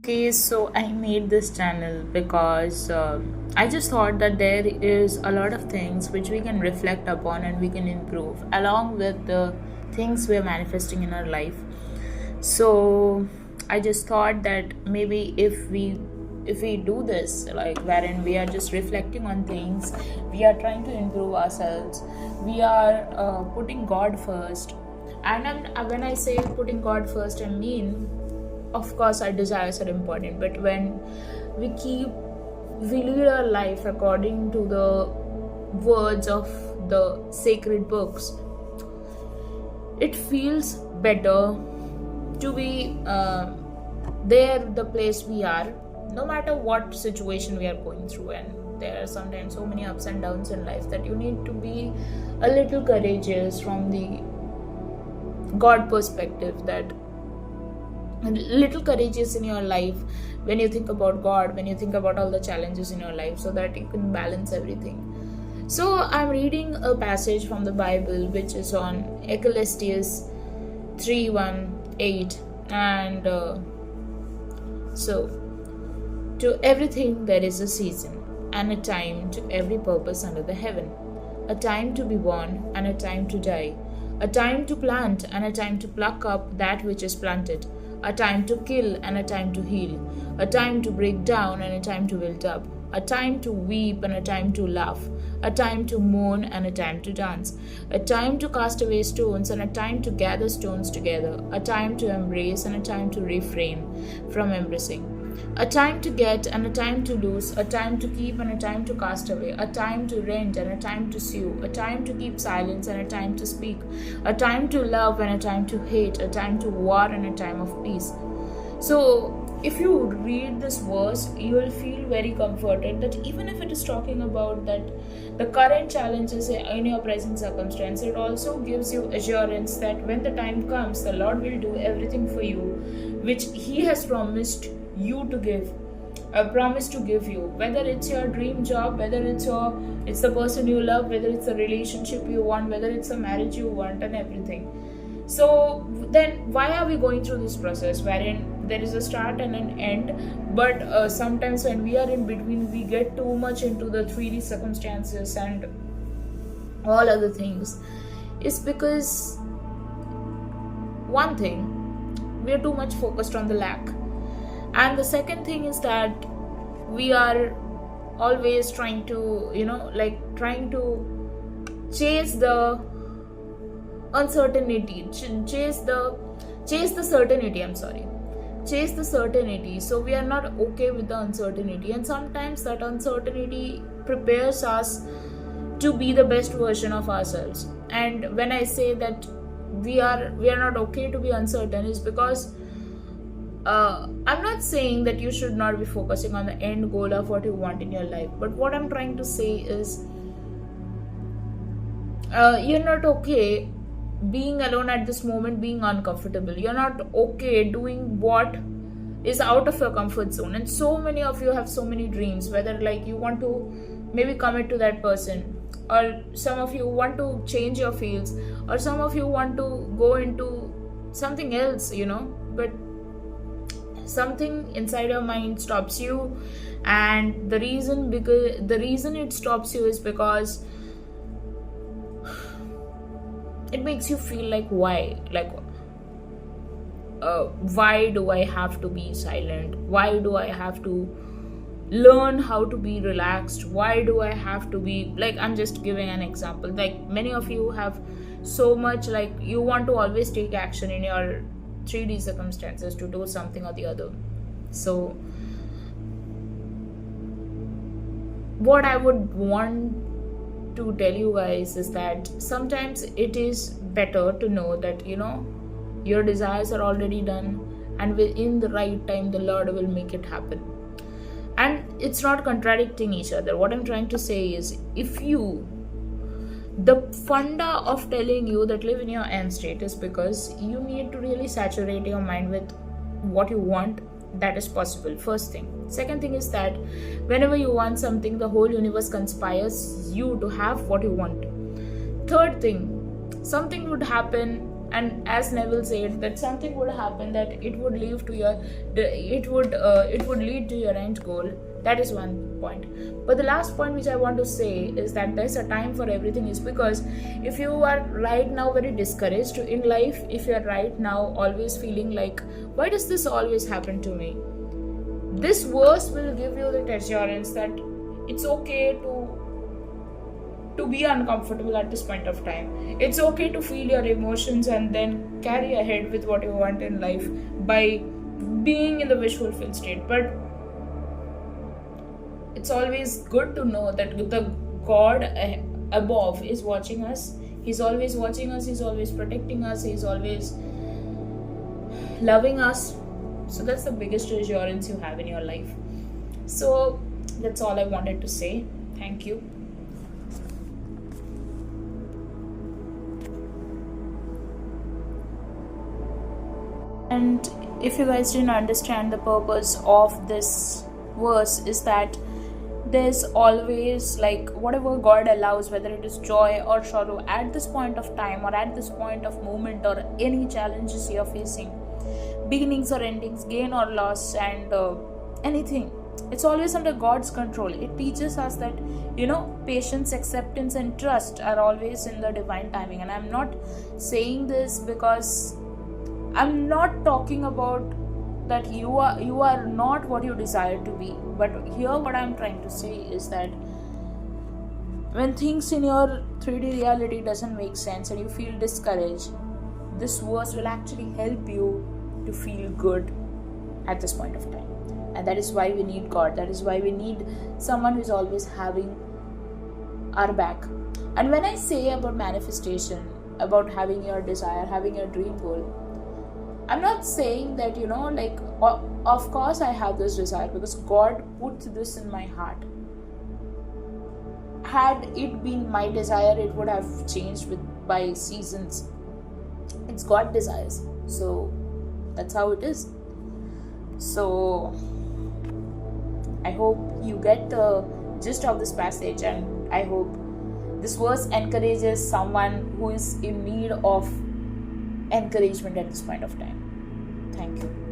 Okay, so I made this channel because I just thought that there is a lot of things which we can reflect upon and we can improve along with the things we're manifesting in our life. So I just thought that maybe if we do this, like wherein we are just reflecting on things, we are trying to improve ourselves, we are putting God first. And when I say putting God first, I mean, of course our desires are important, but when we keep we lead our life according to the words of the sacred books, it feels better to be there, the place we are, no matter what situation we are going through. And there are sometimes so many ups and downs in life that you need to be a little courageous from the God perspective, that little courageous in your life when you think about God, when you think about all the challenges in your life, so that you can balance everything. So I'm reading a passage from the Bible which is on Ecclesiastes 3:1-8, and so to everything there is a season and a time to every purpose under the heaven, a time to be born and a time to die, a time to plant and a time to pluck up that which is planted, a time to kill and a time to heal, a time to break down and a time to build up, a time to weep and a time to laugh, a time to mourn and a time to dance, a time to cast away stones and a time to gather stones together, a time to embrace and a time to refrain from embracing, a time to get and a time to lose, a time to keep and a time to cast away, a time to rent and a time to sue, a time to keep silence and a time to speak, a time to love and a time to hate, a time to war and a time of peace. So if you read this verse, you will feel very comforted that even if it is talking about that the current challenges in your present circumstance, it also gives you assurance that when the time comes, the Lord will do everything for you which He has promised you to give, a promise to give you, whether it's your dream job, whether it's the person you love, whether it's a relationship you want, whether it's a marriage you want, and everything. So then why are we going through this process wherein there is a start and an end, but sometimes when we are in between we get too much into the 3D circumstances and all other things? Is because one thing, we are too much focused on the lack, and the second thing is that we are always trying to chase the uncertainty, chase the certainty. So we are not okay with the uncertainty, and sometimes that uncertainty prepares us to be the best version of ourselves. And when I say that we are not okay to be uncertain, is because I'm not saying that you should not be focusing on the end goal of what you want in your life, but what I'm trying to say is you're not okay being alone at this moment, being uncomfortable. You're not okay doing what is out of your comfort zone. And so many of you have so many dreams, whether like you want to maybe commit to that person, or some of you want to change your fields, or some of you want to go into something else, but something inside your mind stops you. And the reason it stops you is because it makes you feel like, why do I have to be silent? Why do I have to learn how to be relaxed? Why do I have to be like, I'm just giving an example, like many of you have so much, like you want to always take action in your 3D circumstances to do something or the other. So what I would want to tell you guys is that sometimes it is better to know that your desires are already done, and within the right time the Lord will make it happen. And it's not contradicting each other. What I'm trying to say is, the funda of telling you that live in your end state is because you need to really saturate your mind with what you want. That is possible, first thing. Second thing is that whenever you want something, the whole universe conspires you to have what you want. Third thing, something would happen And as Neville said, that something would happen, that it would lead to your end goal. That is one point. But the last point which I want to say is that there's a time for everything, is because if you are right now very discouraged in life, if you are right now always feeling like, why does this always happen to me, this verse will give you that assurance that it's okay to be uncomfortable at this point of time. It's okay to feel your emotions and then carry ahead with what you want in life by being in the wish fulfilled state. But it's always good to know that the God above is watching us. He's always watching us, he's always protecting us, he's always loving us. So that's the biggest assurance you have in your life. So that's all I wanted to say. Thank you. And if you guys didn't understand, the purpose of this verse is that there's always, like, whatever God allows, whether it is joy or sorrow at this point of time or at this point of moment, or any challenges you're facing, beginnings or endings, gain or loss, and anything, it's always under God's control. It teaches us that, patience, acceptance, and trust are always in the divine timing. And I'm not saying this because I'm not talking about that you are not what you desire to be. But here what I'm trying to say is that when things in your 3D reality doesn't make sense and you feel discouraged, this verse will actually help you to feel good at this point of time. And that is why we need God. That is why we need someone who is always having our back. And when I say about manifestation, about having your desire, having your dream goal, I'm not saying that, of course I have this desire because God put this in my heart. Had it been my desire, it would have changed by seasons. It's God desires. So that's how it is. So I hope you get the gist of this passage, and I hope this verse encourages someone who is in need of encouragement at this point of time. Thank you.